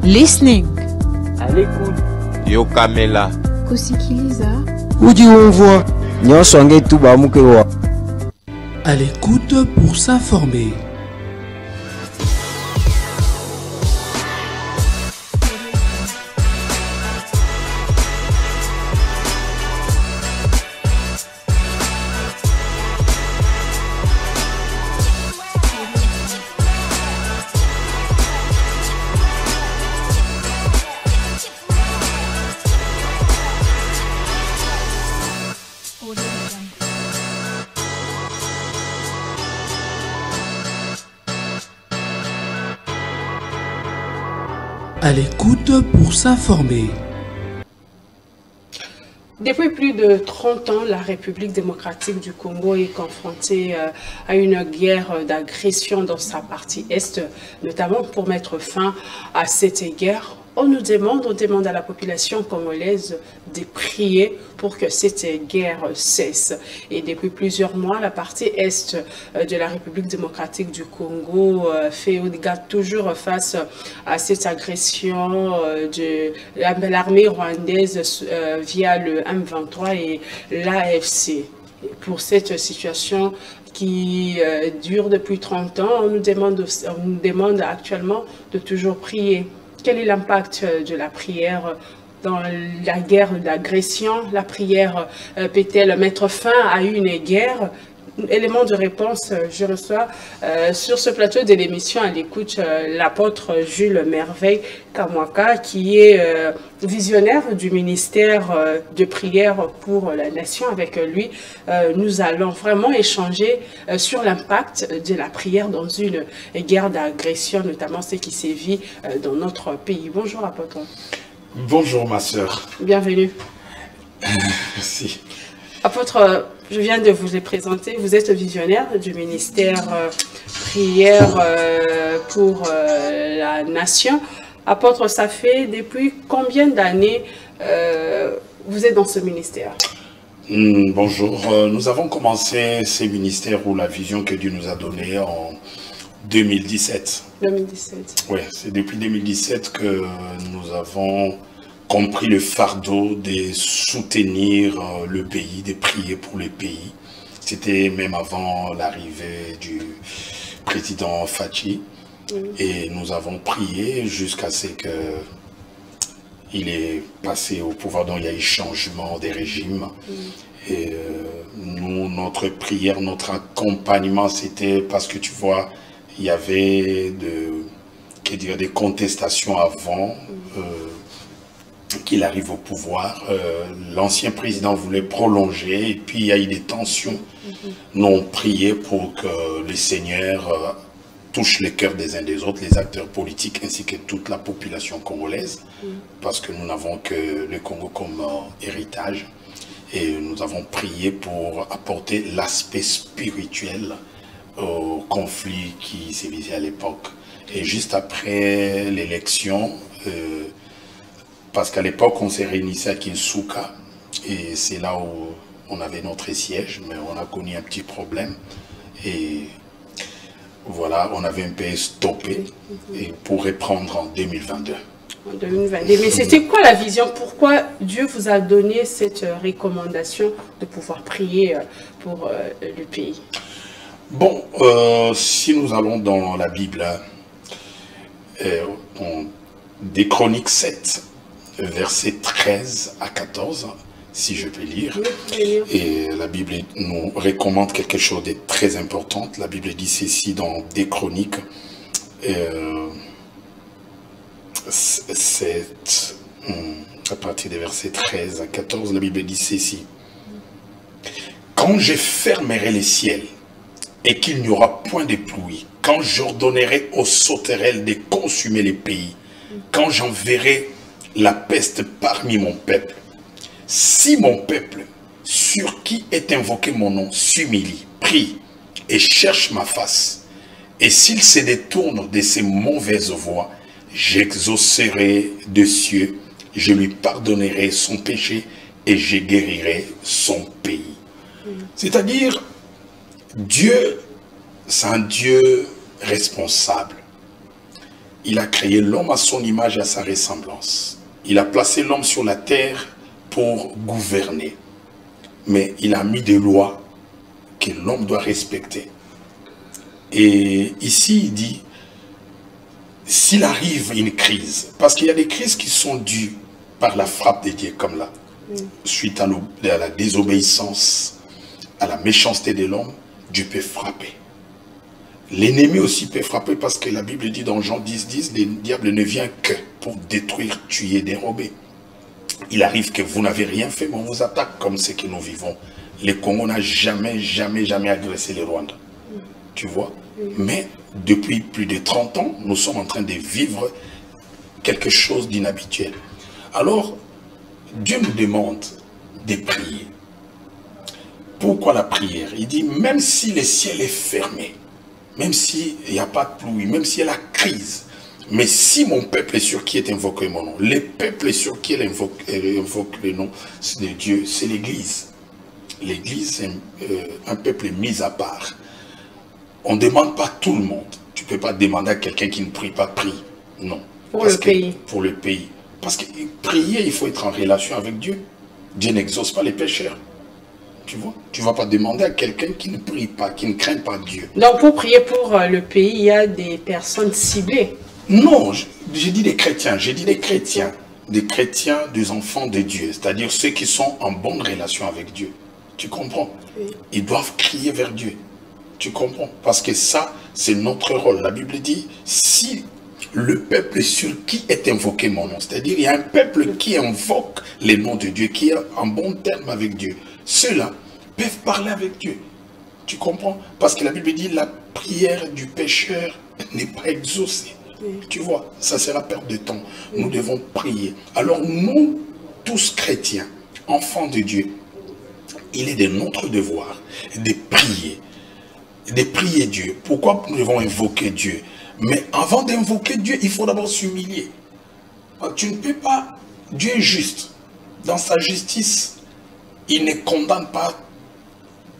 Listening. À l'écoute. Yokamela. Kusikiliza. Ujiumvwa. Nyosonge tuba mukewa. À l'écoute pour s'informer. À l'écoute pour s'informer. Depuis plus de 30 ans, la République démocratique du Congo est confrontée à une guerre d'agression dans sa partie est, notamment pour mettre fin à cette guerre. On demande à la population congolaise de prier pour que cette guerre cesse. Et depuis plusieurs mois, la partie est de la République démocratique du Congo fait toujours face à cette agression de l'armée rwandaise via le M23 et l'AFC. Pour cette situation qui dure depuis 30 ans, on nous demande actuellement de toujours prier. Quel est l'impact de la prière dans la guerre d'agression? La prière peut-elle mettre fin à une guerre? Élément de réponse, je reçois sur ce plateau de l'émission à l'écoute l'apôtre Jules Merveille Kamwaka, qui est visionnaire du ministère de prière pour la nation. Avec lui, nous allons vraiment échanger sur l'impact de la prière dans une guerre d'agression, notamment ce qui sévit dans notre pays. Bonjour apôtre. Bonjour ma sœur. Bienvenue. Merci. Apôtre, je viens de vous les présenter. Vous êtes visionnaire du ministère prière pour la nation. Apôtre, ça fait depuis combien d'années vous êtes dans ce ministère? Bonjour. Nous avons commencé ces ministères ou la vision que Dieu nous a donnée en 2017. 2017. Oui, c'est depuis 2017 que nous avons compris le fardeau de soutenir le pays, de prier pour le pays. C'était même avant l'arrivée du président Fachi. Et nous avons prié jusqu'à ce qu'il est passé au pouvoir, donc il y a eu changement des régimes. Et nous, notre prière, notre accompagnement, c'était parce que tu vois, il y avait des contestations avant qu'il arrive au pouvoir. L'ancien président voulait prolonger et puis il y a eu des tensions. Nous avons prié pour que le Seigneur touche les cœurs des uns des autres, les acteurs politiques ainsi que toute la population congolaise, parce que nous n'avons que le Congo comme héritage. Et nous avons prié pour apporter l'aspect spirituel au conflit qui sévissait à l'époque. Et juste après l'élection, parce qu'à l'époque, on s'est réunissait à Kinshasa, et c'est là où on avait notre siège, mais on a connu un petit problème. Et voilà, on avait un peu stoppé et pour reprendre en 2022. En 2022. Mais c'était quoi la vision? Pourquoi Dieu vous a donné cette recommandation de pouvoir prier pour le pays? Bon, si nous allons dans la Bible, des Chroniques 7, versets 13 à 14, si je peux lire. Et la Bible nous recommande quelque chose de très important. La Bible dit ceci dans des Chroniques 7, à partir des versets 13 à 14, la Bible dit ceci. Quand je fermerai les ciels et qu'il n'y aura point de pluie, quand j'ordonnerai aux sauterelles de consumer les pays, quand j'enverrai la peste parmi mon peuple, si mon peuple, sur qui est invoqué mon nom, s'humilie, prie et cherche ma face, et s'il se détourne de ses mauvaises voies, j'exaucerai des cieux, je lui pardonnerai son péché et je guérirai son pays. C'est-à-dire, Dieu, c'est un Dieu responsable. il a créé l'homme à son image et à sa ressemblance. Il a placé l'homme sur la terre pour gouverner. Mais il a mis des lois que l'homme doit respecter. Et ici, il dit, s'il arrive une crise, parce qu'il y a des crises qui sont dues par la frappe de Dieu, comme là, suite à la désobéissance, à la méchanceté de l'homme, Dieu peut frapper. L'ennemi aussi peut frapper, parce que la Bible dit dans Jean 10, le diable ne vient que pour détruire, tuer, dérober. Il arrive que vous n'avez rien fait, mais on vous attaque comme ce que nous vivons. Le Congo n'a jamais agressé le Rwanda. Tu vois? Mais depuis plus de 30 ans, nous sommes en train de vivre quelque chose d'inhabituel. Alors, Dieu nous demande de prier. Pourquoi la prière? Il dit, même si le ciel est fermé, même s'il n'y a pas de pluie, même s'il y a la crise, mais si mon peuple est sur qui est invoqué mon nom, le peuple est sur qui invoque le nom de Dieu, c'est l'Église. L'Église, c'est un peuple mis à part. On ne demande pas tout le monde. Tu ne peux pas demander à quelqu'un qui ne prie pas, prie. Non. Pour le pays. Pour le pays. Parce que prier, il faut être en relation avec Dieu. Dieu n'exauce pas les pécheurs. Tu vois? Tu ne vas pas demander à quelqu'un qui ne prie pas, qui ne craint pas Dieu. Donc pour prier pour le pays, il y a des personnes ciblées. Non, j'ai dit des chrétiens. J'ai dit des chrétiens. Des chrétiens, des enfants de Dieu. C'est-à-dire ceux qui sont en bonne relation avec Dieu. Tu comprends? Oui. Ils doivent crier vers Dieu. Tu comprends? Parce que ça, c'est notre rôle. La Bible dit, si le peuple sur qui est invoqué mon nom, c'est-à-dire il y a un peuple qui invoque les noms de Dieu, qui est en bon terme avec Dieu, ceux-là peuvent parler avec Dieu. Tu comprends? Parce que la Bible dit, la prière du pécheur n'est pas exaucée. Oui. Tu vois, ça c'est la perte de temps. Oui. Nous devons prier. Alors nous, tous chrétiens, enfants de Dieu, il est de notre devoir de prier. De prier Dieu. Pourquoi nous devons invoquer Dieu? Mais avant d'invoquer Dieu, il faut d'abord s'humilier. Tu ne peux pas... Dieu est juste. Dans sa justice, il ne condamne pas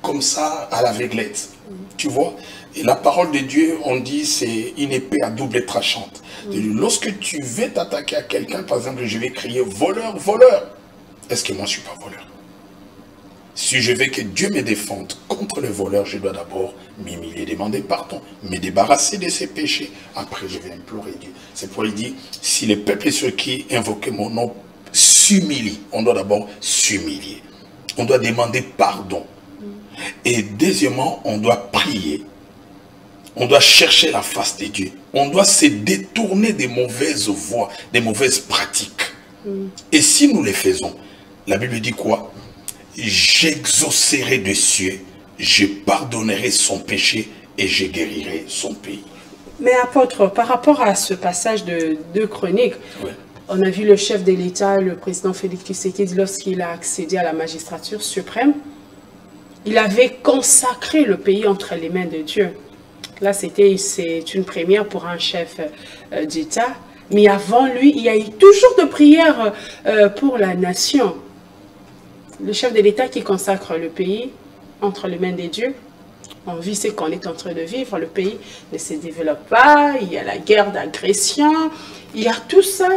comme ça à l'aveuglette. Tu vois? Et la parole de Dieu, on dit, c'est une épée à double tranchante. Lorsque tu veux t'attaquer à quelqu'un, par exemple, je vais crier « voleur, voleur ». Est-ce que moi, je ne suis pas voleur? Si je veux que Dieu me défende contre le voleur, je dois d'abord m'humilier, demander pardon, me débarrasser de ses péchés. Après, je vais implorer Dieu. C'est pour lui dire, si le peuple sur qui invoquer mon nom s'humilie, on doit d'abord s'humilier. On doit demander pardon. Et deuxièmement, on doit prier. On doit chercher la face de Dieu. On doit se détourner des mauvaises voies, des mauvaises pratiques. Et si nous les faisons, la Bible dit quoi? J'exaucerai des cieux, je pardonnerai son péché et je guérirai son pays. Mais apôtre, par rapport à ce passage de 2 Chroniques, ouais. On a vu le chef de l'État, le président Félix Tshisekedi, lorsqu'il a accédé à la magistrature suprême, il avait consacré le pays entre les mains de Dieu. Là, c'est une première pour un chef d'État. Mais avant lui, il y a eu toujours de prières pour la nation. Le chef de l'État qui consacre le pays entre les mains de Dieu, on vit ce qu'on est en train de vivre, le pays ne se développe pas, il y a la guerre d'agression, il y a tout ça,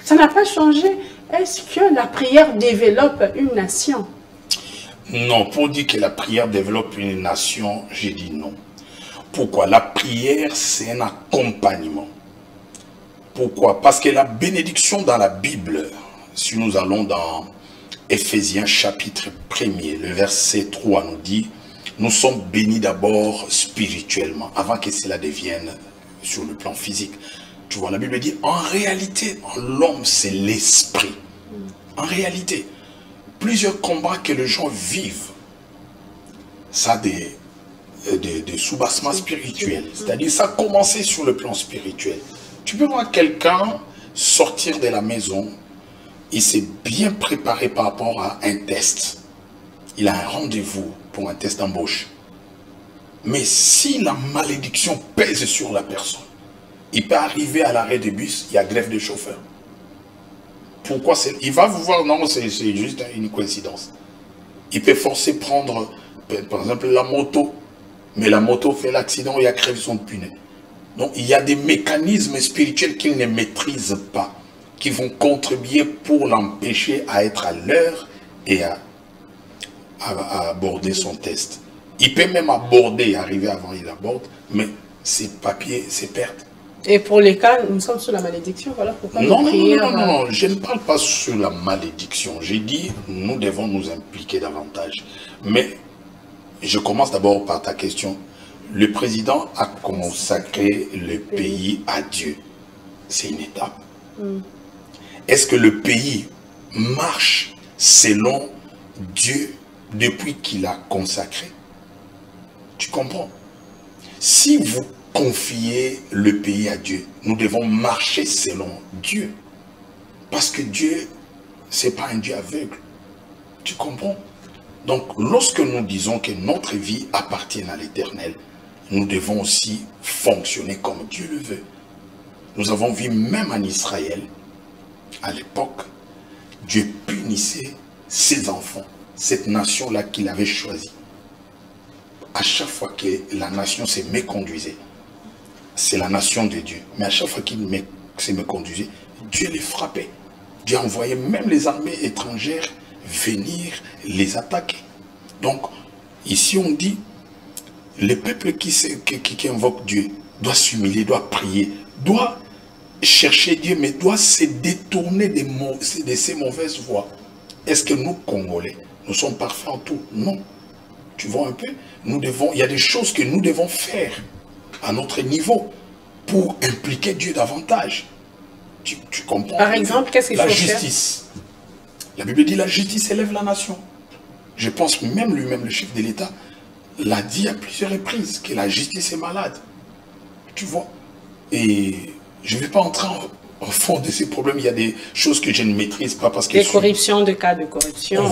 ça n'a pas changé. Est-ce que la prière développe une nation? Non, pour dire que la prière développe une nation, j'ai dit non. Pourquoi? La prière, c'est un accompagnement. Pourquoi? Parce que la bénédiction dans la Bible, si nous allons dans Éphésiens chapitre 1er, le verset 3 nous dit, nous sommes bénis d'abord spirituellement, avant que cela devienne sur le plan physique. Tu vois, la Bible dit, en réalité, l'homme, c'est l'esprit. En réalité, plusieurs combats que les gens vivent, ça a des soubassements spirituels. C'est-à-dire, ça a commencé sur le plan spirituel. Tu peux voir quelqu'un sortir de la maison, il s'est bien préparé par rapport à un test. Il a un rendez-vous pour un test d'embauche. Mais si la malédiction pèse sur la personne, il peut arriver à l'arrêt de bus, il y a grève de chauffeur. Pourquoi? Il va vous voir, non, c'est juste une coïncidence. Il peut forcer prendre, par exemple, la moto. Mais la moto fait l'accident, il y a crève son pneu. Donc il y a des mécanismes spirituels qu'il ne maîtrise pas, qui vont contribuer pour l'empêcher à être à l'heure et à aborder son test. Il peut même aborder, arriver avant il aborde, mais ses papiers, ses pertes. Et pour les cas, nous sommes sous la malédiction, voilà pourquoi Non, nos prières... non, je ne parle pas sur la malédiction. J'ai dit, nous devons nous impliquer davantage. Mais je commence d'abord par ta question. Le président a consacré le pays à Dieu. C'est une étape. Est-ce que le pays marche selon Dieu depuis qu'il a consacré? Tu comprends? Si vous confiez le pays à Dieu, nous devons marcher selon Dieu. Parce que Dieu, ce n'est pas un Dieu aveugle. Tu comprends? Donc, lorsque nous disons que notre vie appartient à l'Éternel, nous devons aussi fonctionner comme Dieu le veut. Nous avons vu même en Israël, à l'époque, Dieu punissait ses enfants, cette nation-là qu'il avait choisie. À chaque fois que la nation se méconduisait, c'est la nation de Dieu. Mais à chaque fois qu'il se méconduisait, Dieu les frappait. Dieu envoyait même les armées étrangères venir les attaquer. Donc, ici on dit, le peuple qui invoque Dieu doit s'humilier, doit prier, doit chercher Dieu, mais doit se détourner de ses mauvaises voies. Est-ce que nous, Congolais, nous sommes parfaits en tout? Non. Tu vois un peu? Il y a des choses que nous devons faire à notre niveau pour impliquer Dieu davantage. Tu comprends? Par exemple, qu'est-ce qu'il faut faire? La justice. La Bible dit la justice élève la nation. Je pense même lui-même, le chef de l'État, l'a dit à plusieurs reprises, que la justice est malade. Tu vois? Et je ne vais pas entrer au fond de ces problèmes. Il y a des choses que je ne maîtrise pas parce que... Des corruptions, des cas de corruption.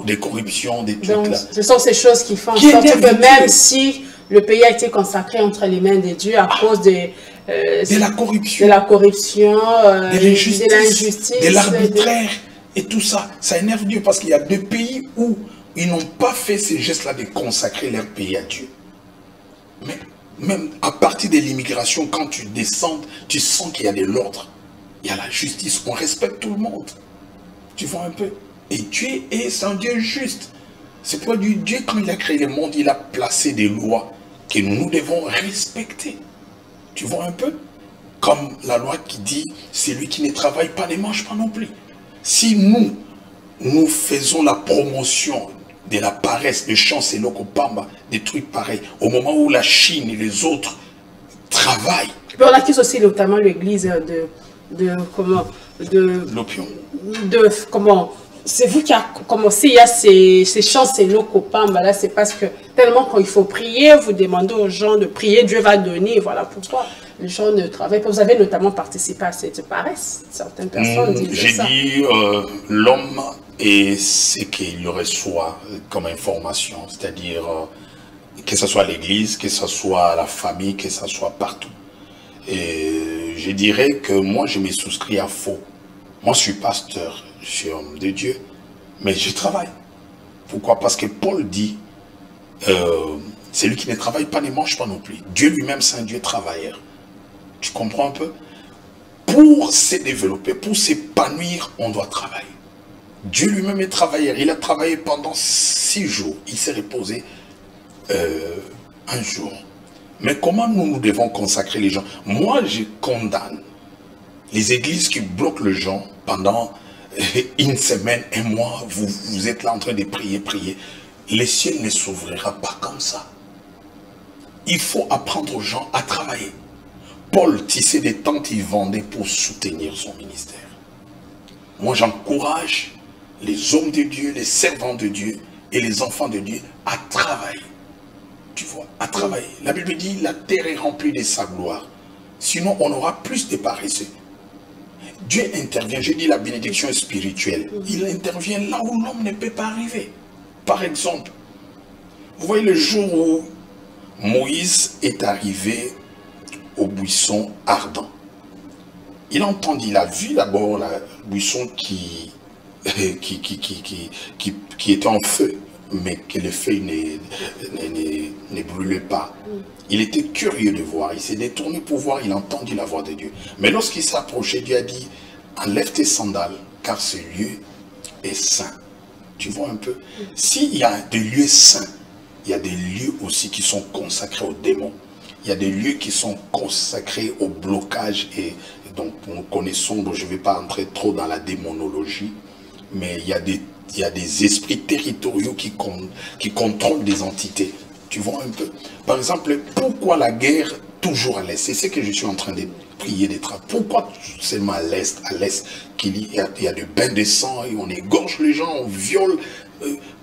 Des corruptions, des trucs donc, là. ce sont ces choses qui font en sorte que même si le pays a été consacré entre les mains de Dieu à cause de la corruption, de l'injustice, de l'arbitraire et tout ça, ça énerve Dieu parce qu'il y a des pays où ils n'ont pas fait ces gestes-là de consacrer leur pays à Dieu. Mais même à partir de l'immigration, quand tu descends, tu sens qu'il y a de l'ordre. Il y a la justice, on respecte tout le monde. Tu vois un peu? Et Dieu est un Dieu juste. C'est pourquoi Dieu, quand il a créé le monde, il a placé des lois que nous devons respecter. Tu vois un peu? Comme la loi qui dit, celui qui ne travaille pas ne mange pas non plus. Si nous faisons la promotion de la paresse, de Chancellor Kopamba, des trucs pareils, au moment où la Chine et les autres travaillent. Mais on accuse aussi notamment l'église de l'opium. C'est vous qui a commencé, il y a ces Chancellor Kopamba là, c'est parce que tellement quand il faut prier, vous demandez aux gens de prier, Dieu va donner, voilà pourquoi les gens ne travaillent pas. Vous avez notamment participé à cette paresse, certaines personnes disent ça. J'ai dit, l'homme et ce qu'il reçoit comme information, c'est-à-dire que ce soit l'église, que ce soit la famille, que ce soit partout. Et je dirais que moi, je me souscris à faux. Moi, je suis pasteur, je suis homme de Dieu, mais je travaille. Pourquoi? Parce que Paul dit, celui qui ne travaille pas ne mange pas non plus. Dieu lui-même, c'est un Dieu travailleur. Tu comprends un peu? Pour se développer, pour s'épanouir, on doit travailler. Dieu lui-même est travailleur. Il a travaillé pendant 6 jours. Il s'est reposé un jour. Mais comment nous devons consacrer les gens? Moi, je condamne les églises qui bloquent les gens pendant une semaine, un mois. Vous êtes là en train de prier. Le ciel ne s'ouvrira pas comme ça. Il faut apprendre aux gens à travailler. Paul tissait des tentes, il vendait pour soutenir son ministère. Moi, j'encourage les hommes de Dieu, les servants de Dieu et les enfants de Dieu à travailler. Tu vois, à travailler. La Bible dit, la terre est remplie de sa gloire. Sinon, on aura plus de paresseux. Dieu intervient, je dis la bénédiction spirituelle. Il intervient là où l'homme ne peut pas arriver. Par exemple, vous voyez le jour où Moïse est arrivé au buisson ardent. Il a vu d'abord le buisson qui était en feu, mais que les feuilles ne voulait pas. Il était curieux de voir. Il s'est détourné pour voir. Il a entendu la voix de Dieu. Mais lorsqu'il s'est approché, Dieu a dit, enlève tes sandales, car ce lieu est saint. Tu vois un peu? S'il y a des lieux saints, il y a des lieux aussi qui sont consacrés aux démons. Il y a des lieux qui sont consacrés au blocage. Et donc, nous connaissons, je ne vais pas entrer trop dans la démonologie, mais il y a des esprits territoriaux qui contrôlent des entités. Tu vois un peu? Par exemple, pourquoi la guerre toujours à l'Est? C'est ce que je suis en train de prier des travaux. Pourquoi seulement à l'Est qu'il y a des bains de sang et on égorge les gens, on viole,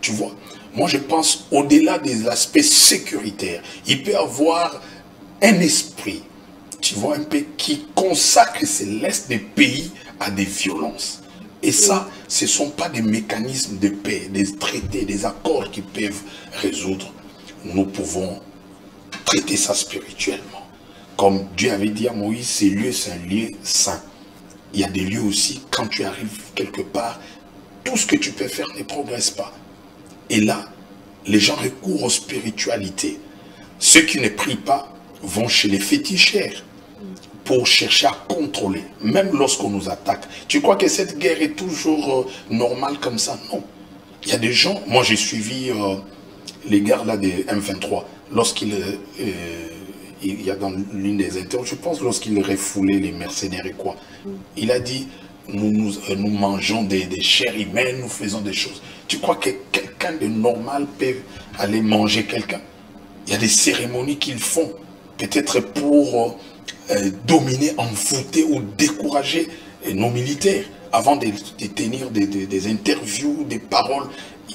tu vois? Moi, je pense au-delà des aspects sécuritaires, il peut y avoir un esprit, tu vois un peu, qui consacre l'Est des pays à des violences. Et ça, ce ne sont pas des mécanismes de paix, des traités, des accords qui peuvent résoudre. Nous pouvons traiter ça spirituellement. Comme Dieu avait dit à Moïse, ces lieux, c'est un lieu saint. Il y a des lieux aussi, quand tu arrives quelque part, tout ce que tu peux faire ne progresse pas. Et là, les gens recourent aux spiritualités. Ceux qui ne prient pas vont chez les féticheurs pour chercher à contrôler, même lorsqu'on nous attaque. Tu crois que cette guerre est toujours normale comme ça? Non. Il y a des gens, moi j'ai suivi les guerres là des M23, lorsqu'il y a dans l'une des interviews, je pense lorsqu'il refoulait les mercenaires et quoi, il a dit, nous mangeons des chairs humaines, nous faisons des choses. Tu crois que quelqu'un de normal peut aller manger quelqu'un? Il y a des cérémonies qu'ils font, peut-être pour dominer, envoûter ou décourager nos militaires. Avant de tenir des interviews, des paroles,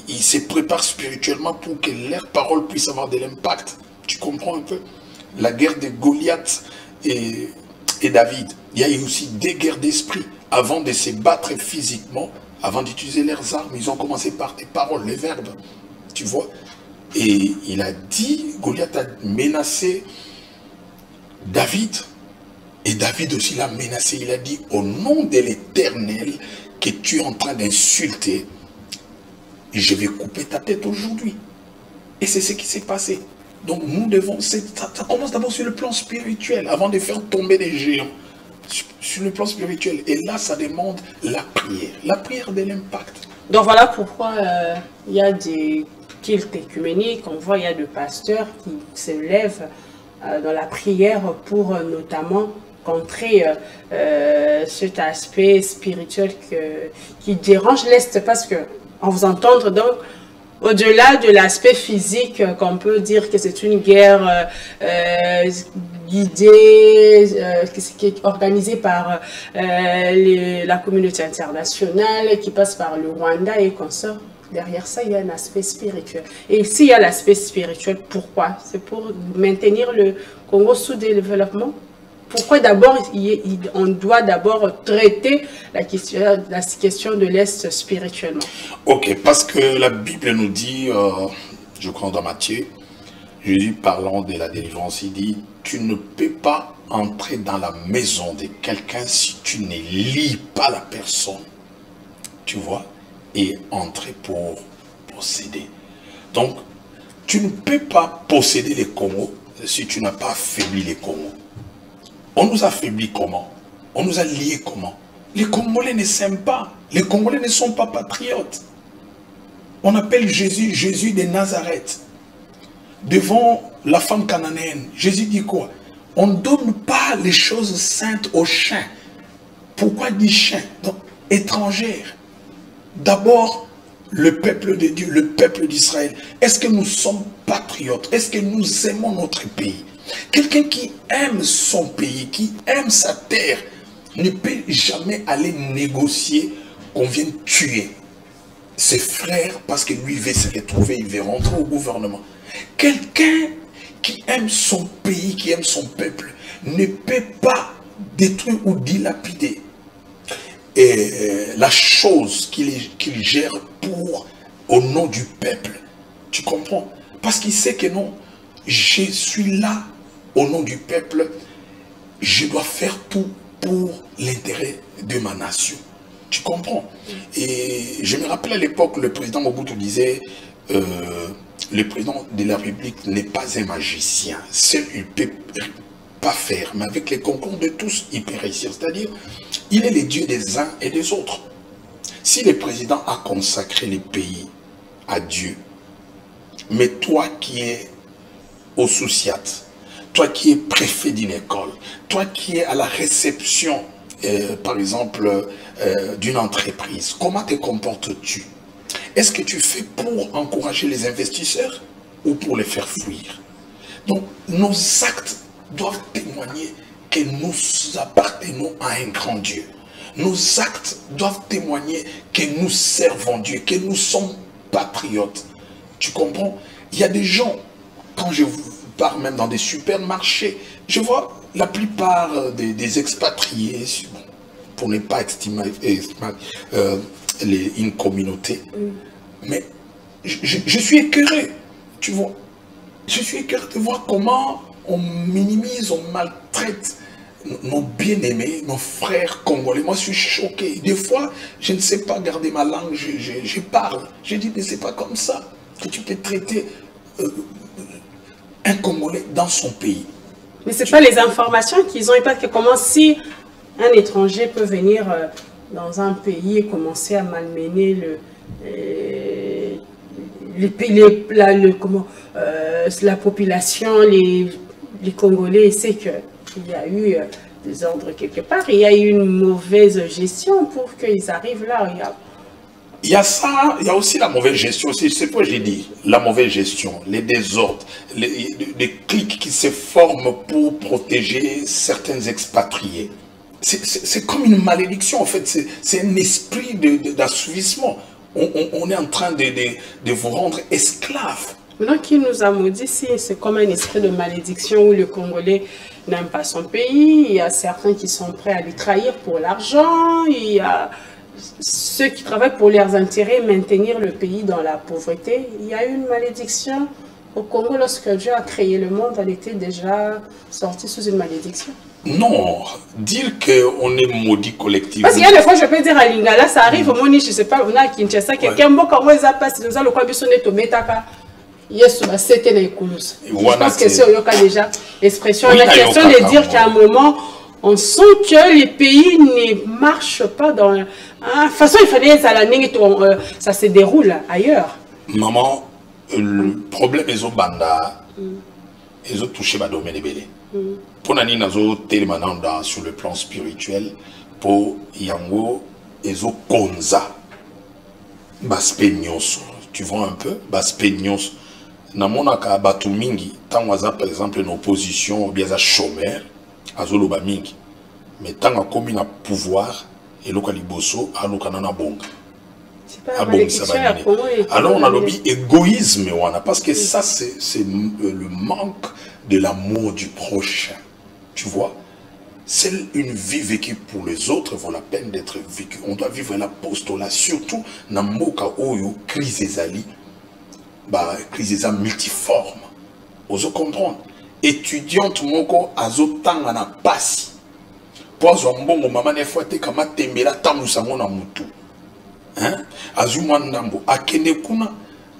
ils se préparent spirituellement pour que leurs paroles puissent avoir de l'impact. Tu comprends un peu? La guerre de Goliath et David, il y a eu aussi des guerres d'esprit. Avant de se battre physiquement, avant d'utiliser leurs armes, ils ont commencé par des paroles, les verbes. Tu vois? Et il a dit, Goliath a menacé David. Et David aussi l'a menacé. Il a dit, au nom de l'Éternel que tu es en train d'insulter, je vais couper ta tête aujourd'hui. Et c'est ce qui s'est passé. Donc nous devons, ça commence d'abord sur le plan spirituel, avant de faire tomber des géants. Sur le plan spirituel. Et là, ça demande la prière. La prière de l'impact. Donc voilà pourquoi il y a des cultes écuméniques. On voit, il y a des pasteurs qui se lèvent dans la prière pour notamment contrer cet aspect spirituel qui dérange l'Est. Parce que, en vous entendre donc, au-delà de l'aspect physique, qu'on peut dire que c'est une guerre guidée, qui est organisée par la communauté internationale, qui passe par le Rwanda et consorts. Derrière ça, il y a un aspect spirituel. Et s'il y a l'aspect spirituel, pourquoi? C'est pour maintenir le Congo sous développement? Pourquoi d'abord, on doit d'abord traiter la question de l'Est spirituellement? Ok, parce que la Bible nous dit, je crois dans Matthieu, Jésus parlant de la délivrance, il dit, tu ne peux pas entrer dans la maison de quelqu'un si tu ne lis pas la personne, tu vois, et entrer pour posséder. Donc, tu ne peux pas posséder les Congos si tu n'as pas affaibli les Congos. On nous a affaiblis comment? On nous a liés comment? Les Congolais ne s'aiment pas. Les Congolais ne sont pas patriotes. On appelle Jésus, Jésus de Nazareth. Devant la femme cananéenne, Jésus dit quoi? On ne donne pas les choses saintes aux chiens. Pourquoi dit chien? Donc, étrangère. D'abord, le peuple de Dieu, le peuple d'Israël. Est-ce que nous sommes patriotes? Est-ce que nous aimons notre pays? Quelqu'un qui aime son pays, qui aime sa terre, ne peut jamais aller négocier qu'on vienne tuer ses frères parce que lui veut se retrouver, il veut rentrer au gouvernement. Quelqu'un qui aime son pays, qui aime son peuple, ne peut pas détruire ou dilapider la chose qu'il gère au nom du peuple. Tu comprends? Parce qu'il sait que non, je suis là au nom du peuple, je dois faire tout pour l'intérêt de ma nation. Tu comprends? Et je me rappelle à l'époque, le président Mobutu disait, le président de la République n'est pas un magicien. Seul il peut pas faire, mais avec les concours de tous, il peut réussir. C'est-à-dire, il est le Dieu des uns et des autres. Si le président a consacré le pays à Dieu, mais toi qui es au Souciat, toi qui es préfet d'une école, toi qui es à la réception, par exemple, d'une entreprise, comment te comportes-tu? Est-ce que tu fais pour encourager les investisseurs ou pour les faire fuir? Donc, nos actes doivent témoigner que nous appartenons à un grand Dieu. Nos actes doivent témoigner que nous servons Dieu, que nous sommes patriotes. Tu comprends? Il y a des gens, quand je pars même dans des supermarchés, je vois la plupart des expatriés, bon, pour ne pas estimer une communauté, mais je suis écœuré, tu vois. Je suis écœuré de voir comment on minimise, on maltraite nos bien-aimés, nos frères congolais. Moi, je suis choqué. Des fois, je ne sais pas garder ma langue, je parle. Je dis, mais c'est pas comme ça que tu peux traiter un Congolais dans son pays. Mais c'est pas les informations qu'ils ont, et pas que comment si un étranger peut venir dans un pays et commencer à malmener la population, les Congolais, c'est qu'il y a eu des ordres quelque part, il y a eu une mauvaise gestion pour qu'ils arrivent là. Il y a ça, il y a aussi la mauvaise gestion, c'est quoi j'ai dit, la mauvaise gestion, les désordres, les clics qui se forment pour protéger certains expatriés. C'est comme une malédiction en fait, c'est un esprit d'assouvissement. On est en train de vous rendre esclaves. Maintenant, qui nous a maudit, c'est comme un esprit de malédiction où le Congolais n'aime pas son pays, il y a certains qui sont prêts à les trahir pour l'argent, il y a ceux qui travaillent pour leurs intérêts, maintenir le pays dans la pauvreté. Il y a eu une malédiction au Congo lorsque Dieu a créé le monde, elle était déjà sortie sous une malédiction. Non, dire qu'on est maudit collectivement. Parce qu'il y a des fois, je peux dire à Lingala, ça arrive au Moni, je ne sais pas, on a à Kinshasa, quelqu'un, bon, quand on les a passé, nous allons quoi, bisonner, to metaka. Yes, c'était les coulous. Je pense que c'est au cas déjà l'expression. La question de dire qu'à un moment, on sent que les pays ne marchent pas dans. De toute façon, il fallait ça se déroule ailleurs. Maman, le problème est au banda, ils ont touché ma domaine de belé. Pour nani nazo télémananda sur le plan spirituel, pour yango, ils ont konza, baspeignos. Tu vois un peu, baspeignos. Namonaka batu mingi tangwaza par exemple une opposition ou bien za chômeur azoloba mingi mais tanga komi na pouvoir et lokali bosso aloka na bonga alors on a lobby égoïsme wana parce que ça c'est le manque de l'amour du prochain, tu vois. Seule une vie vécue pour les autres vaut la peine d'être vécue. On doit vivre l'apostolat surtout na moka oyo crise ezali. Crise multiforme. Ozo comprendre. Étudiante moko azotanga na pasi. Pozo mbongo mama ne fwate kama tembela tamu sango na mutu. Hein? Azuma ndambo akende kuna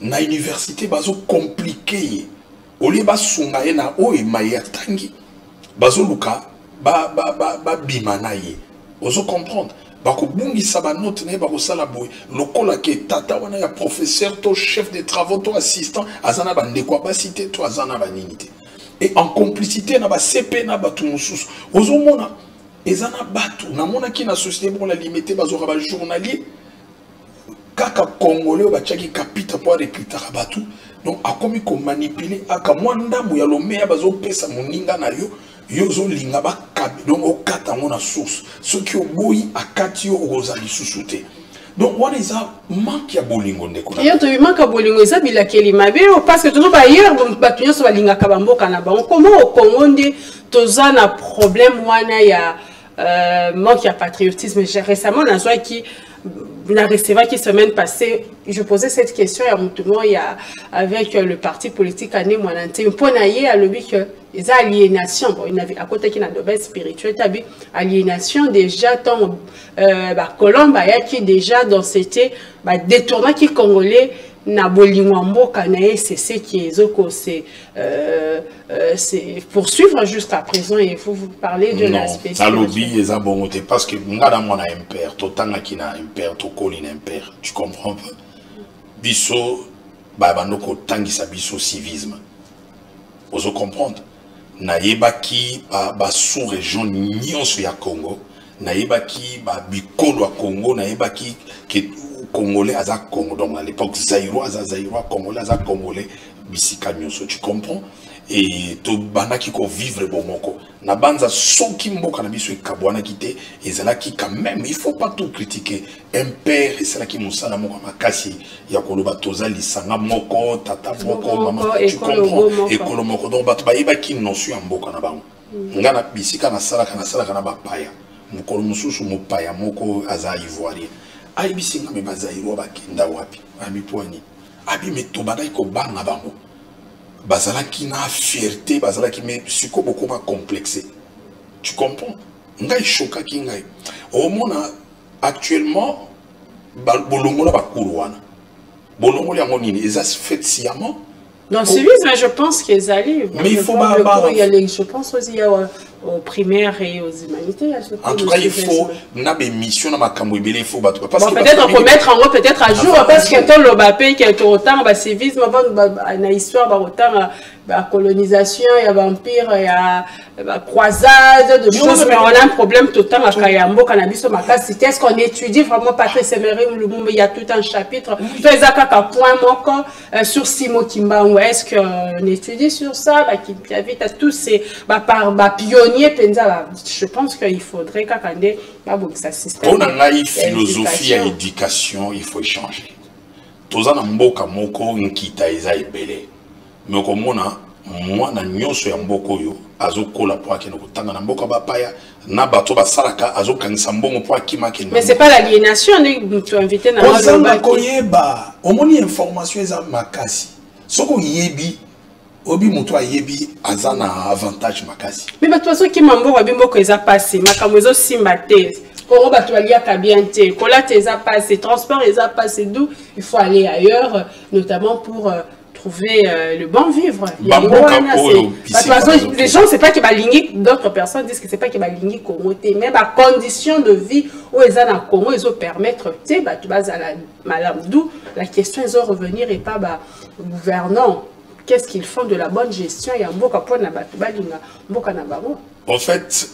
na université bazo compliqué. Oli basunga ye na oye maya tangi. Bazo luka bimana ye. Ozo comprendre. Bako bungi saba note ne bako sala boy lokola ke tata wana ya professeur to chef de travaux to assistant azana bande kwa ba cité to azana baninité et en complicité na ba CP na batu mususu ozomona ezana batu na mona ki na société pour la limiter bazora ba journalier kaka congolais ba tchaki kapita pour recruter batu donc akomi ko manipuler aka mwanda mu ya lomea bazo pesa muninga na yo yozo linga ba kabi donc au kata mona source ce qui au boyi akati o ozali susute donc what is that manque ya bolingo ndeko na yo to manque bolingo eza bilakeli mabe parce que toujours ba hier donc ba tunyo so balinga kabamboka na ba comment au Congo ndi toza na problème wana ya manque ya patriotisme. Récemment na zwa qui na recevra qui semaine passée je posais cette question à Moutoumon avec le parti politique Ané Mwanante pour naïe à lobby que les aliénations bon il avait à côté qui n'a de base spirituelle tabi aliénation déjà tant Colomba qui déjà dans c'était détournant qui congolais na bolingo mboka na c'est ce qui est c'est poursuivre jusqu'à présent et vous parlez de l'aspect lobby et bongoté parce que ngada mona impère totanga kina impère to kolina impère tu comprends pas biso ba banoko tangisa biso civisme ozo comprendre na yebaki ba sous région nyonso ya Congo na yebaki ba bikolo ya Congo na yebaki que Congolais aza Congo donc à l'époque Zaïrois Congolais aza Congolais bisika nyonso tu comprends et to banaki ko vivre bomoko na banza soki mboka na biso ekabwana kité ezalaki quand même il faut pas tout critiquer un père ezalaki musala moko makasi ya koloba tozali sanga moko tata moko maman tu comprends ekolo moko donc bato bayebaki notion ya mboka na bango ngana bisika na salaka na bapaya mokolo mususu mopaya moko aza ivoirien ayibisinga me bazairwa bakenda wapi abi poani abi metobadai ko banga bango bazalaki na fierté bazalaki mais siko beaucoup ma complexé tu comprends ngai choka ki ngai au mona actuellement bolongo la bakuruana bolongo ya ngonini eza fait sciemment dans civisme je pense qu'ils allaient mais il faut je pense aussi aux primaires et aux humanités. En tout cas, il faut une mission dans ma il faut battre. Peut-être qu'on peut mettre en haut, peut-être à jour, parce que quand le Bapé, qui est autant, le civisme, la histoire, autant la colonisation, il y a vampire, il y a croisade, de choses, mais on a un problème total à Kayambo, Cannabis, est-ce qu'on étudie vraiment Patrice Emery, il y a tout un chapitre, sur Simo Kimbangu, est-ce qu'on étudie sur ça, qui invite à tous ces pionniers, je pense qu'il faudrait que ça système. Pour la philosophie et éducation, il faut changer. Tous en mboka moko nkita eza ebele. Mais comme moi na nyonso ya mboko yo azokola po akeno kutanga na mboka bapaya na bato basalaka azokangisa mbongo po akima keno. Mais c'est pas l'aliénation tu invité na ozanga koyeba omoni information eza makasi. Soko yebi obi mutu ayebi azana avantage makasi. Mais de toute façon qui mambo bimbo eza passé makamozo simbate pour bato alia kabiente kola teza passé transport eza passé d'où il faut aller ailleurs notamment pour trouver le bon vivre. Les gens c'est pas que d'autres personnes disent que c'est pas que balingi Congo mais la condition de vie où ils ont Congo ils ont permettre tu vas à la madame d'où la question ils ont revenir et pas gouvernant. Qu'est-ce qu'ils font de la bonne gestion? Il y a en fait,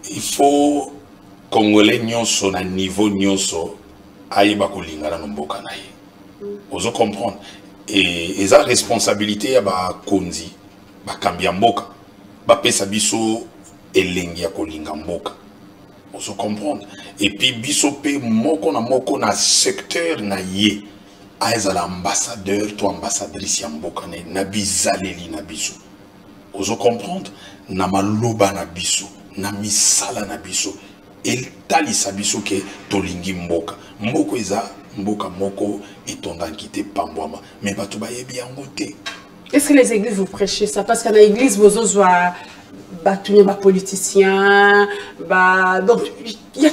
il faut Congolais nyonso na niveau nyonso aïba kolingana no mboka na ye. Ozo comprendre. Et eza responsabilité ya ba konzi, ba kambia mboka, ba pesa biso elengi ya kolinga mboka. Ozo comprendre. Et puis biso pe moko na secteur na ye. Aïza l'ambassadeur, toi ambassadrice yamboka na bizaleli na biso. Ozo comprendre na maloba na biso, na misala na biso. El tali sa biso ke tolingi mboka. Mboko eza mboka moko etonda kite pambwama. Mais bato ba yebi yango te. Est-ce que les églises vous prêchez ça? Parce qu'à l'église vous osez politiciens, donc il y a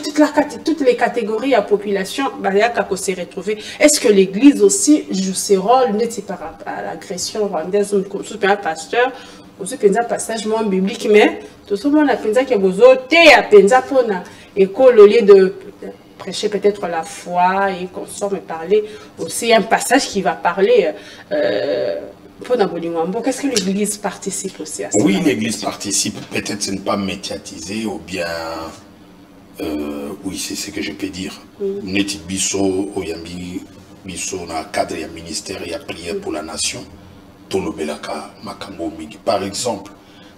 toutes les catégories à population se retrouver. Est-ce que l'église aussi joue ses rôles par rapport à l'agression rwandaise comme un pasteur, aussi un passage moins biblique, mais tout ce monde a pensé que vous ôtez à pensa pour école au lieu de prêcher peut-être la foi et qu'on sort me parler aussi un passage qui va parler. Qu'est-ce que l'église participe aussi à ça? Oui, l'église participe, peut-être c'est ne pas médiatiser ou bien, oui, c'est ce que je peux dire. Neti biso, oyambi biso na cadre ya ministère et ya prière pour la nation, tolobelaka makambo mingi. Par exemple,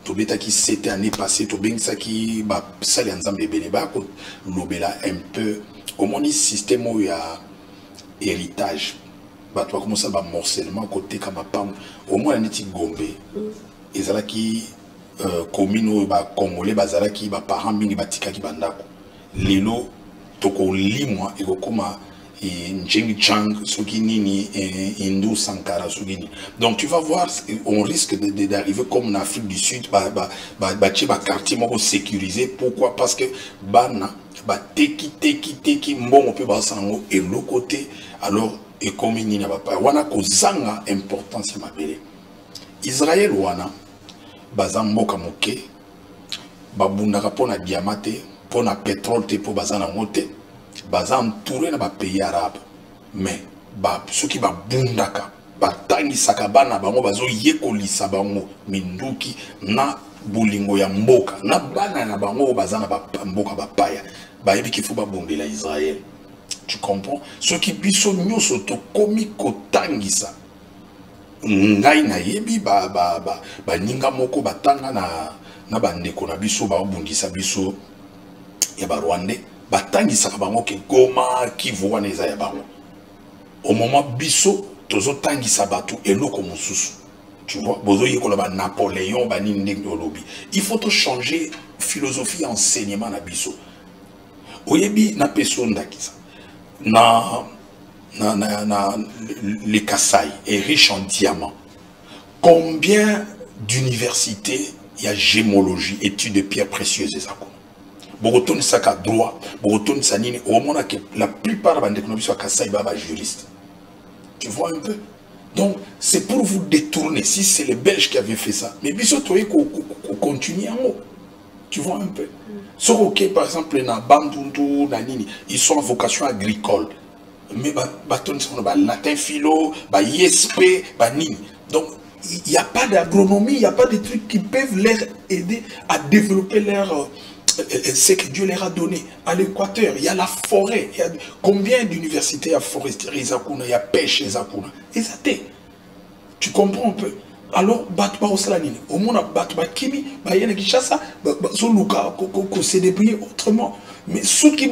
tobeta qui cette année passée, tobengisa qui ba sali nzambe beleba ko lobela un peu au moni système où il y a héritage. Bah toi comment ça va morcellement côté comme pam au moins neti gombe ezala ki commune ba congolais bazala ki ba parents mingi batika ki bandako lelo toko limwa eko koma Njeng Chang soki nini Hindou Sankara soki nini. Donc tu vas voir on risque d'arriver comme en Afrique du Sud ba quartier moko sécurisé. Pourquoi? Parce que bana ba teki mbongo pe ba sango et l'autre côté alors et comme il n'y a pas wana kozanga importance ya mabele Israël wana bazamboka moke babundaka pona diamate pona pétrole te po bazana mote baza entouré na ba pays arabe mais ba ceux qui babundaka batangisaka bana bango bazo yekolisa bango minduki na bulingo ya mboka na bana na bango bazana ba mboka bapaya bayebi qu'il faut babundela Israël. Tu comprends? Ce qui biso nyoso to komi kotangisa ngai na yebi ba ninga moko batanga na bandeko na biso ba bundisa biso ya ba Rwandais batangisa bango ke Goma Kivu wana eza ya bango au moment biso tozo tangisa batu eloko mosusu tu vois bozo yekola ba Napoléon ba ninde lobby il faut to changer philosophie enseignement na biso oyebi na peso ndakisa les Kasaï est riche en diamants. Combien d'universités il y a gémologie, études de pierres précieuses et ça. Bogoton saka droit, Bogoton sanine, au moment que la plupart des économies sont Kasaï baba juriste. Tu vois un peu? Donc c'est pour vous détourner. Si c'est les Belges qui avaient fait ça, mais biso toye qu'on continue en haut. Tu vois un peu? Ceux qui, par exemple, dans Bandundu, ils sont en vocation agricole. Mais latin philo, ISP, nini. Donc, il n'y a pas d'agronomie, il n'y a pas de trucs qui peuvent leur aider à développer ce que Dieu leur a donné. À l'équateur, il y a la forêt. Il y a combien d'universités il y a foresterie, il y a pêche, et ça t'est. Tu comprends un peu? Alors, au moins, Kimi, Kishasa, ko se débrouiller autrement. Mais ce qui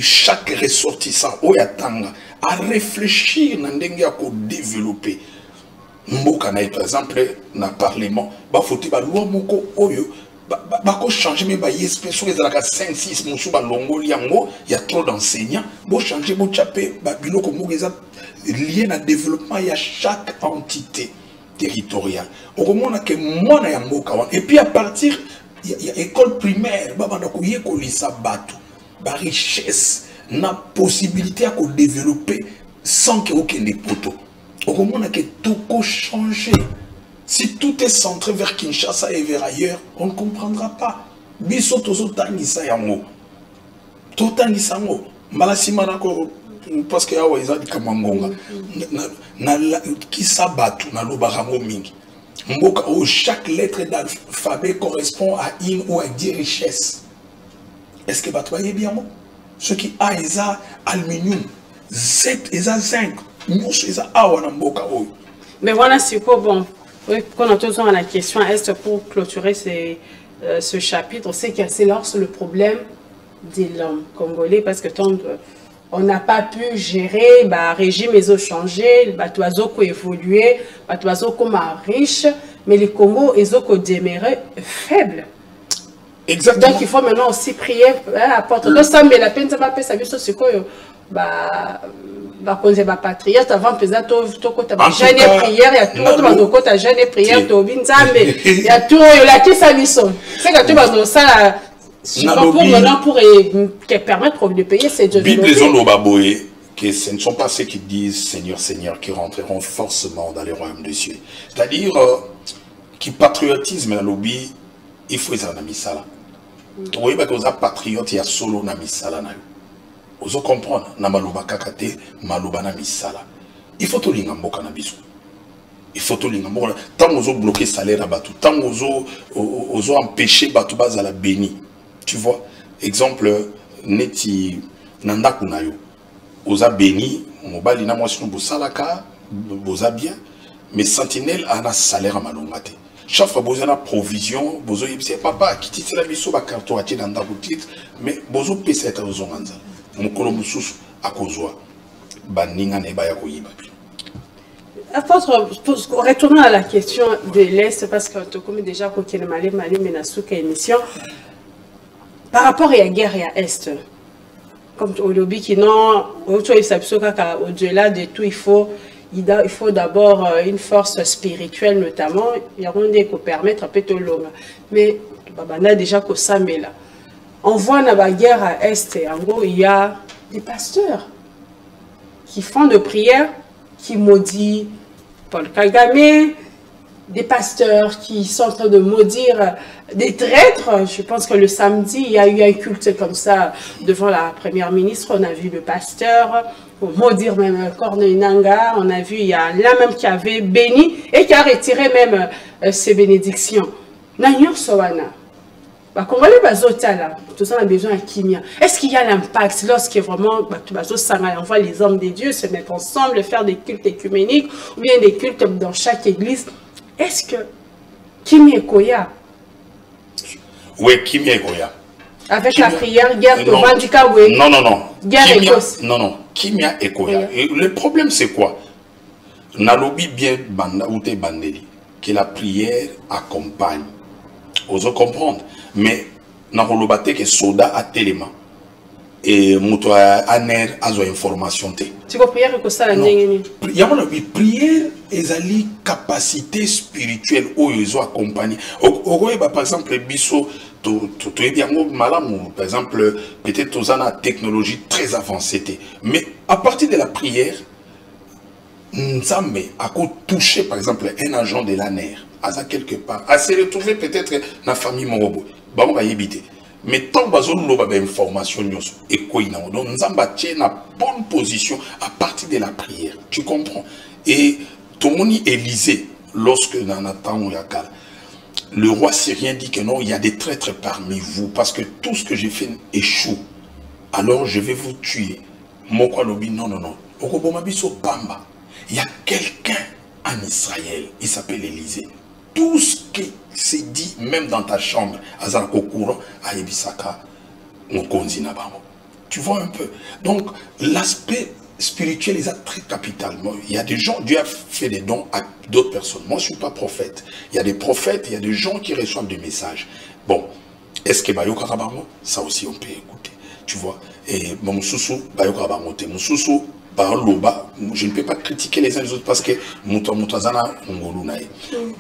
chaque ressortissant à réfléchir à développer. Par exemple, dans le Parlement, il faut que loi moko oyo changer mais il y a 5 6 il y a trop d'enseignants, il changer lié à développement, il y a chaque entité territoriale. Au moment et puis à partir, il y a école primaire, il y a richesse, la possibilité à développer sans qu'il y ait des poteaux. Au moment où tout peut changer. Si tout est centré vers Kinshasa et vers ailleurs, on ne comprendra pas. Biso tozo tangisa yango. To tangisa yango. Malasima nako parce que awa ezali kamangonga. Na ki sabatu na lobarango mingi. Mboka où chaque lettre d'alphabet correspond à une ou à 10 richesses. Est-ce que vous voyez bien? Ce qui a eza aluminium, Z eza zinc, mouche eza awa na mboka oyo. Mais voilà, c'est quoi bon? Quand on entend la question, est-ce pour clôturer ce chapitre, on sait que c'est lorsque le problème de l'homme congolais, parce que tant on n'a pas pu gérer, le régime ils ont changé, les oiseaux ont évolué, les oiseaux comme riches, mais les Congo ils ont demeuré faibles. Exactement. Donc il faut maintenant aussi prier à la porte. Donc ça met la peine, ça va faire ça, c'est quoi? Patriote avant pesant to kota ba jeune prière ya tout to kota jeune prière to binzambe ya tout la qui sa mission c'est que tu vas dans ça pour maintenant pour permettre de payer ces deux Bible les ont baboye que ce ne sont pas ceux qui disent Seigneur Seigneur qui rentreront forcément dans les royaumes des cieux, c'est-à-dire qui patriotisme na lobby il faut ça na misala to voyez pas que ça patriote ya solo na misala na vous comprenez, na maluba kakate, maluba na misala. Il faut tout l'ingamboka na biso. Il faut tout l'ingamboka. Tant vous bloqué salaire à batu, tant vous empêché batu baz à la béni. Tu vois, exemple, neti nanda kunayo. Oza béni, mobali na moi sino bosalaka, boza bien, mais sentinelle a un salaire à malongate. Chaque fois vous avez une provision, vous avez papa qui tite la biso ba carton à nanda boutique, mais vous avez payé cette raison anza. Retournons à la question de l'Est, parce que comme déjà émission par rapport à la guerre à l'Est, comme au lobby qui non, au-delà de tout, il faut d'abord une force spirituelle notamment, il y a rien qui permettre un peu de long. Mais on a déjà que ça mais là. On voit dans la guerre à Est, en gros, il y a des pasteurs. qui font de prières, qui maudit Paul Kagame, des pasteurs qui sont en train de maudire des traîtres. Je pense que le samedi, il y a eu un culte comme ça devant la première ministre. On a vu le pasteur maudire même Corneille Nangaa. On a vu, il y a l'un même qui avait béni et qui a retiré même ses bénédictions. Nanyor Sowana. Congolais bazotala, tout ça on a besoin de kimia. Est-ce qu'il y a l'impact lorsque vraiment on voit les hommes des dieux se mettre ensemble, faire des cultes écuméniques ou bien des cultes dans chaque église? Est-ce que kimia koya? Oui, kimia koya. Avec la prière, guerre non. Non, non, non. Guerre écosse. Non, non. Kimia et koya. Et le problème c'est quoi? Nalobi bien banda ou te bandeli que la prière accompagne. Oso comprendre. Mais na holobate que soda a tellement et muto aner azo information te. Tu peux prière que ça la ndengeni. Yamona bi prière ezali capacité spirituelle ou ils accompagner. Okoyeba par exemple biso to ebiango malamu par exemple peut-être tozana technologie très avancée te. Mais à partir de la prière Nzambe a touché par exemple un agent de l'ANER à quelque part à se retrouver peut-être dans la famille Morobo. Mais tant que nous avons des informations, donc nous avons une bonne position à partir de la prière. Tu comprends? Et tout le monde Élysée, lorsque dans le temps où il y a le roi syrien dit que non, il y a des traîtres parmi vous, parce que tout ce que j'ai fait échoue. Alors je vais vous tuer. Moko lobi non, non, non. Il y a quelqu'un en Israël, il s'appelle Élysée. Tout ce qui s'est dit, même dans ta chambre, tu vois un peu. Donc, l'aspect spirituel est très capital. Il y a des gens, Dieu a fait des dons à d'autres personnes. Moi, je ne suis pas prophète. Il y a des prophètes, il y a des gens qui reçoivent des messages. Bon, est-ce que Bayo Karabamo? Ça aussi, on peut écouter. Tu vois? Et mon sousou, Bayo Karabamo, mon sousou, je ne peux pas critiquer les uns les autres parce que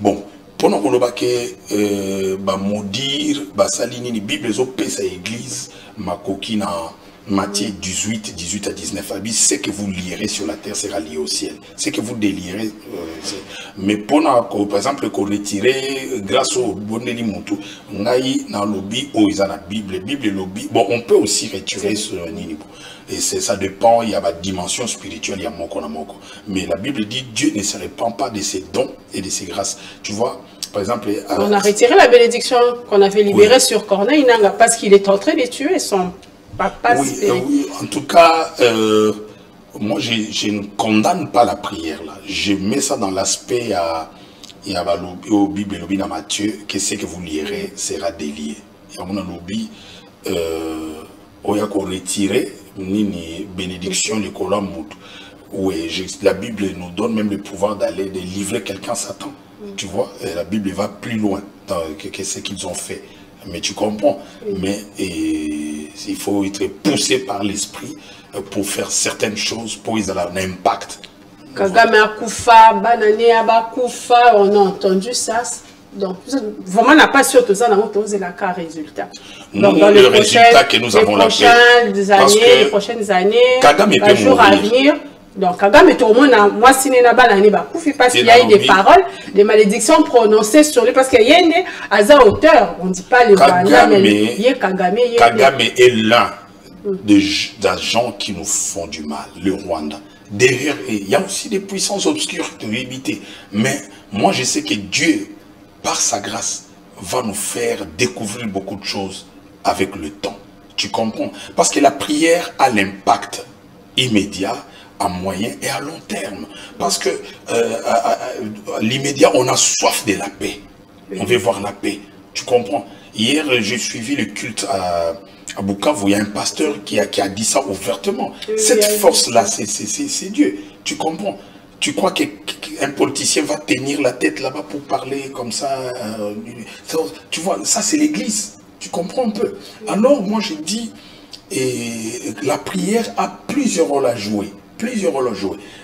bon. Pendant que nous maudire, salini ni Bible sa église, makoki na Matthieu 18 à 19, ce que vous lirez sur la terre sera lié au ciel. Ce que vous délirez, mais pendant par exemple qu'on retirer grâce au boneli mutu, ngai na lobby ou ils la Bible lobby. Bon, on peut aussi retirer ce niveau. Et ça dépend, il y a la dimension spirituelle, il y a moko na moko. Mais la Bible dit Dieu ne se répand pas de ses dons et de ses grâces. Tu vois, par exemple... On a retiré la bénédiction qu'on avait libérée sur Corneille Nangaa parce qu'il est en train de tuer son papa. Oui, en tout cas, moi je ne condamne pas la prière là. Je mets ça dans l'aspect il y a au Bible, dans Matthieu, que ce que vous lirez sera délié. Il y a mon lobby, il y a qu'on retirer ni bénédiction les colonnes. Oui, la Bible nous donne même le pouvoir d'aller de livrer quelqu'un à Satan. Tu vois, la Bible va plus loin que ce qu'ils ont fait. Mais tu comprends. Mais il faut être poussé par l'esprit pour faire certaines choses pour qu'ils aient un impact. Kagame Akufa, Banane Abakufa, on a entendu ça. Donc, vraiment, on n'a pas sûr que ça, on a posé la carte résultat. Donc, dans les résultat que nous avons les prochaines années, les jours à venir. Donc, Kagame est au monde, moi, si n'est pas parce qu'il y a eu des paroles, des malédictions prononcées sur lui, parce qu'il y a une auteur, on ne dit pas le Rwanda, mais il y a Kagame. Kagame est l'un des gens qui nous font du mal, le Rwanda. Derrière, il y a aussi des puissances obscures de limiter. Mais moi, je sais que Dieu, par sa grâce, va nous faire découvrir beaucoup de choses avec le temps. Tu comprends? Parce que la prière a l'impact immédiat, à moyen et à long terme. Parce que l'immédiat, on a soif de la paix. On veut voir la paix. Tu comprends? Hier, j'ai suivi le culte à Bukavu. Il y a un pasteur qui a dit ça ouvertement. Cette force-là, c'est Dieu. Tu comprends? Tu crois qu'un politicien va tenir la tête là-bas pour parler comme ça? Tu vois, ça c'est l'église. Tu comprends un peu? Alors, moi, je dis, la prière a plusieurs rôles à jouer.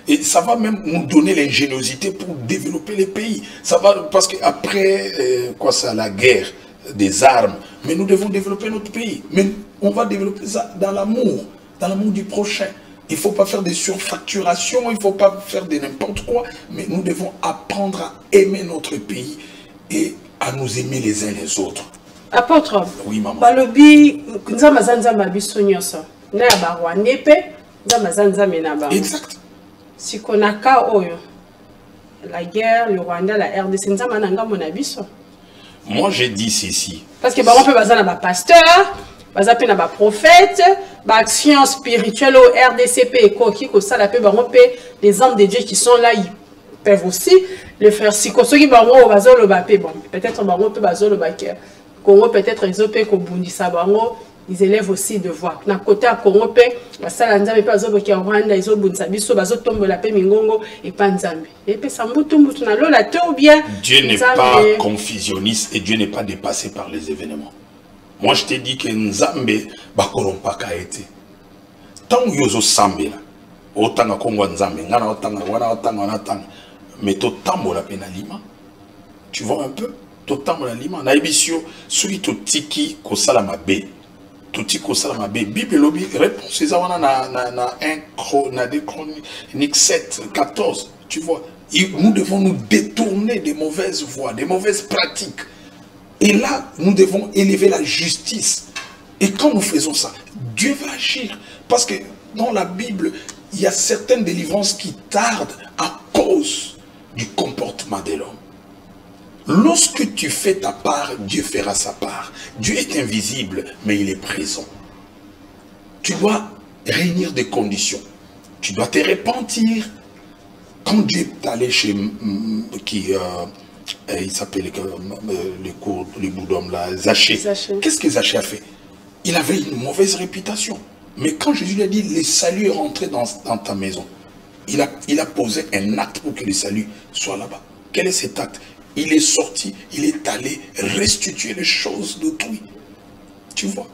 Et ça va même nous donner l'ingéniosité pour développer les pays. Ça va, parce qu'après, la guerre des armes, mais nous devons développer notre pays. Mais on va développer ça dans l'amour du prochain. Il ne faut pas faire des surfacturations, il ne faut pas faire de n'importe quoi, mais nous devons apprendre à aimer notre pays et à nous aimer les uns les autres. Apôtre, oui, maman. Balobi, nzamba zanzamba biso nyoso. Na ya barwande pe, nzamba zanzamba na ba. Exact. Si konaka oyo, la guerre, le Rwanda, la RDC, nzamba na ngambo na biso. Moi, j'ai dit ceci. Parce que baron peut baza na ba pasteur, baza pe na ba prophète, ba action spirituelle au RDCP et koki ko sala pe baron pe les hommes de Dieu qui sont là, ils peuvent aussi le faire. Si kosoki baron bazo lo ba pe bon, peut-être baron pe bazo lo ba ke. Congo peut-être ils ont pe ko bundisa bango, ils élèvent aussi de voix. Na côté à Congo pe, basala nzambe pe bazo ke Rwanda ils ont bundisa biso bazo tombe la pe mingongo et pas nzambe. Et pe sa mbutu na lo la te ou bien Dieu n'est pas confusionniste et Dieu n'est pas dépassé par les événements. Moi je te dis que nzambe ba korompaka été. Tant yozo sambela, otanga Congo nzambe, ngana otanga wana otanga, mais to tambola penalima. Tu vois un peu? Totambola lima na ebisio soki totiki kosala mabe. Totiki kosala mabe. Bible lobi réponse eza wana na 2 Chroniques 7, 14. Tu vois, nous devons nous détourner des mauvaises voies, des mauvaises pratiques. Et là, nous devons élever la justice. Et quand nous faisons ça, Dieu va agir. Parce que dans la Bible, il y a certaines délivrances qui tardent à cause du comportement de l'homme. Lorsque tu fais ta part, Dieu fera sa part. Dieu est invisible, mais il est présent. Tu dois réunir des conditions. Tu dois te repentir. Quand Dieu est allé chez il s'appelle les bouts d'hommes là, Zachée. Qu'est-ce que Zachée a fait? Il avait une mauvaise réputation. Mais quand Jésus lui a dit, le salut est rentré dans ta maison, il a posé un acte pour que le salut soit là-bas. Quel est cet acte? Il est sorti, il est allé restituer les choses d'autrui. Tu vois?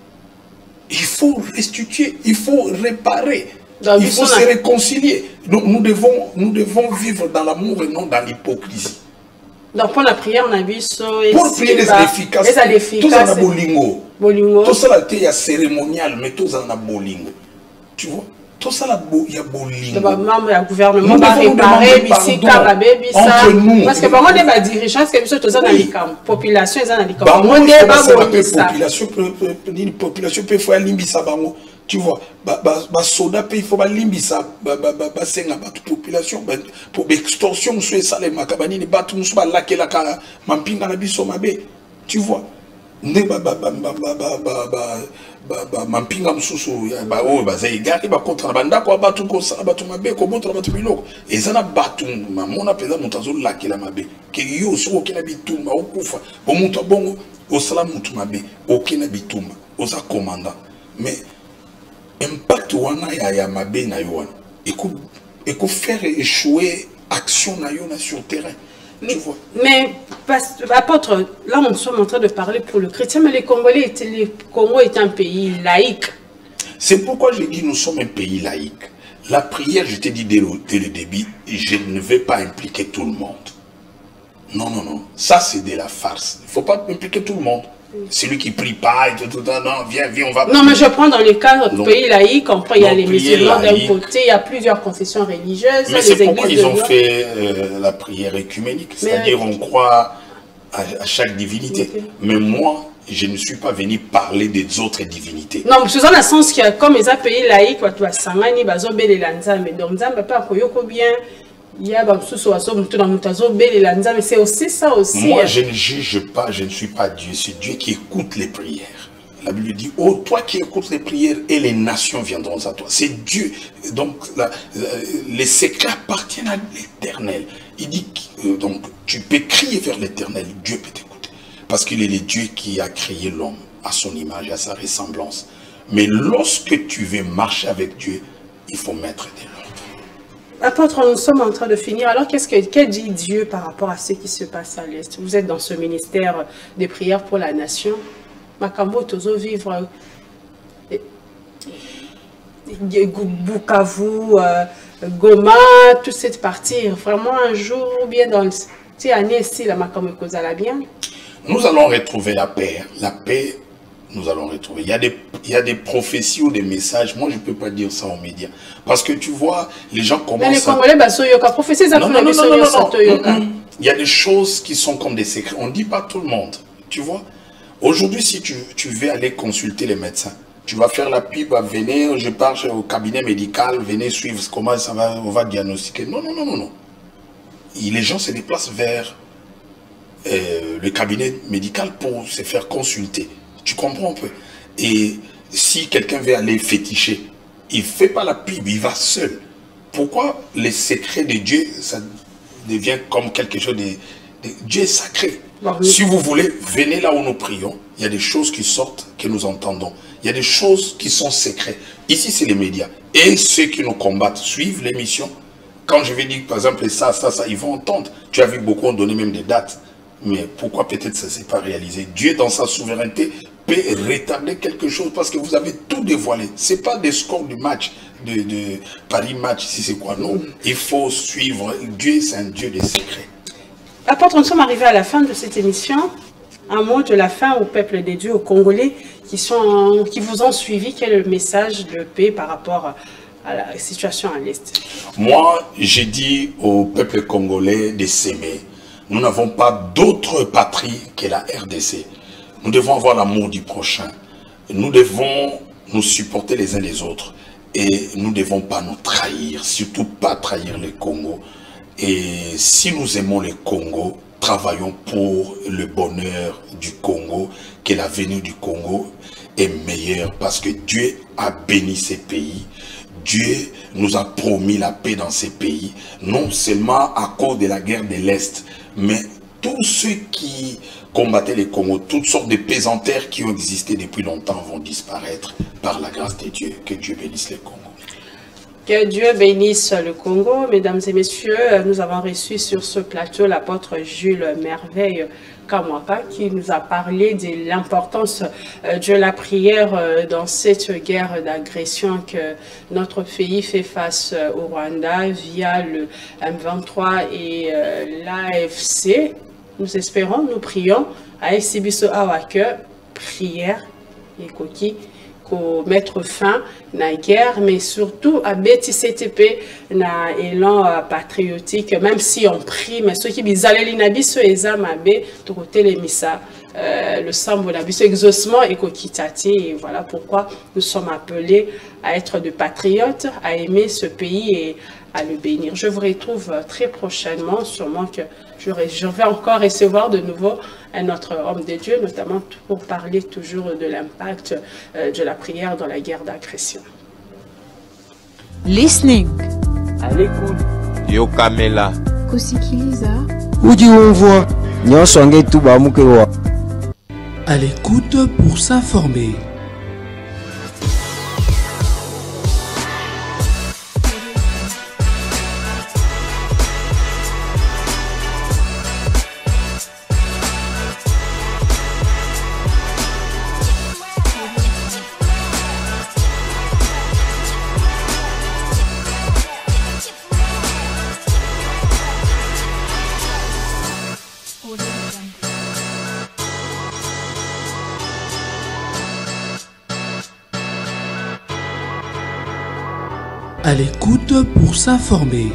Il faut restituer, il faut réparer, il faut se réconcilier. Donc nous devons vivre dans l'amour et non dans l'hypocrisie. Donc pour la prière, on a vu ça. Pour prier les efficaces, tous en a bolingo. Tout ça il y a cérémonial, mais tous en a bolingo. Tu vois? Tout ça, il y a bolingo. Le gouvernement va réparer, entre nous. Parce que par contre, les dirigeants, parce que tous dans les camps, population, ils sont dans les camps. Population peut faire limbisa bango. Tu vois, soda il faut limbisa, senga population pour extorsion sur ça les makabani les batu musuba lakela ka mampinga na biso mabe. Tu vois, ne mampinga mususu ba o bazaiga ba contre banda ko batu ko sala batu mabe ko montra batu biloko ezana batu mamona peza mutazo lakela mabe ke yo so kena bitumba okufa bo mutu bongo o sala mutu mabe okena bitumba oza commandant mais impact wana ya mabe na yo wana et ko faire échouer action na yo na sur terrain. Mais, apôtre, là nous sommes en train de parler pour le chrétien, mais le Congo est un pays laïque. C'est pourquoi je dis nous sommes un pays laïque. La prière, je t'ai dit dès le début, je ne vais pas impliquer tout le monde. Non, non, non. Ça, c'est de la farce. Il ne faut pas impliquer tout le monde. Celui qui prie pas, et tout, non, viens, on va... Non, mais je prends dans le cas de pays laïque, il y a les musulmans d'un côté, il y a plusieurs confessions religieuses. Mais c'est pourquoi ils ont fait la prière œcuménique. C'est-à-dire, on croit à chaque divinité. Mais moi, je ne suis pas venu parler des autres divinités. Non, c'est dans le sens que comme les pays laïques, tu as Sangani, Bazobe, les Lanzam, mais donc, Nzamba, pas Koyoko bien. Il y a mais c'est aussi ça aussi. Moi, je ne juge pas, je ne suis pas Dieu, c'est Dieu qui écoute les prières. La Bible dit, oh, toi qui écoutes les prières et les nations viendront à toi. C'est Dieu. Donc, les secrets appartiennent à l'Éternel. Il dit, donc, tu peux crier vers l'Éternel, Dieu peut t'écouter. Parce qu'il est le Dieu qui a créé l'homme à son image et à sa ressemblance. Mais lorsque tu veux marcher avec Dieu, il faut mettre des lois. Apôtre, nous sommes en train de finir. Alors, que dit Dieu par rapport à ce qui se passe à l'Est? Vous êtes dans ce ministère des prières pour la nation. Makambo, Tozo, vivre Bukavu, Goma, toute cette partie, vraiment un jour, ou bien dans cette année ici, la Makambo Kozala bien. Nous allons retrouver la paix. La paix nous allons retrouver. Il y a des prophéties ou des messages. Moi, je ne peux pas dire ça aux médias. Parce que tu vois, les gens commencent mais les Congolais, prophétie, ça non. Il y a des choses qui sont comme des secrets. On ne dit pas tout le monde. Tu vois, aujourd'hui, si tu veux aller consulter les médecins, tu vas faire la pub, venez, je pars au cabinet médical, venez suivre comment ça va, on va diagnostiquer. Non. Les gens se déplacent vers le cabinet médical pour se faire consulter. Tu comprends un peu? Et si quelqu'un veut aller féticher, il ne fait pas la pub, il va seul. Pourquoi les secrets de Dieu, ça devient comme quelque chose de Dieu est sacré. Si vous voulez, venez là où nous prions. Il y a des choses qui sortent, que nous entendons. Il y a des choses qui sont secrètes. Ici, c'est les médias. Et ceux qui nous combattent suivent l'émission. Quand je vais dire, par exemple, ça, ils vont entendre. Tu as vu, beaucoup ont donné même des dates. Mais pourquoi peut-être ça ne s'est pas réalisé? Dieu, dans sa souveraineté, peut rétablir quelque chose parce que vous avez tout dévoilé. Ce n'est pas des scores du match, de Paris Match, si c'est quoi, non. Il faut suivre. Dieu, c'est un Dieu des secrets. Apôtre, nous sommes arrivés à la fin de cette émission. Un mot de la fin au peuple des dieux, aux Congolais qui vous ont suivi. Quel est le message de paix par rapport à la situation à l'Est? Moi, j'ai dit au peuple congolais de s'aimer. Nous n'avons pas d'autre patrie que la RDC. Nous devons avoir l'amour du prochain. Nous devons nous supporter les uns les autres. Et nous ne devons pas nous trahir, surtout pas trahir le Congo. Et si nous aimons le Congo, travaillons pour le bonheur du Congo, que l'avenir du Congo est meilleur parce que Dieu a béni ces pays. Dieu nous a promis la paix dans ces pays, non seulement à cause de la guerre de l'Est, mais tous ceux qui combattaient le Congo, toutes sortes de pesanteurs qui ont existé depuis longtemps vont disparaître par la grâce de Dieu. Que Dieu bénisse le Congo. Que Dieu bénisse le Congo. Mesdames et messieurs, nous avons reçu sur ce plateau l'apôtre Jules Merveille Kamwaka qui nous a parlé de l'importance de la prière dans cette guerre d'agression que notre pays fait face au Rwanda via le M23 et l'AFC. Nous espérons, nous prions à Sibiso Awake, prière et coquille, pour mettre fin à la guerre, mais surtout à BTCTP, na élan patriotique, même si on prie, mais ceux qui disent allez l'inabiso ezamabe, tout côté les missa, le sambo nabiso exaucement et kokitati, et voilà pourquoi nous sommes appelés à être de patriotes, à aimer ce pays et à le bénir. Je vous retrouve très prochainement, sûrement que je vais encore recevoir de nouveau un autre homme de Dieu, notamment pour parler toujours de l'impact de la prière dans la guerre d'agression. Listening. À l'écoute. Yokamela. Kusikiliza. Ujiumvwa nyonso ngetuba mukewa. À l'écoute pour s'informer. À l'écoute pour s'informer.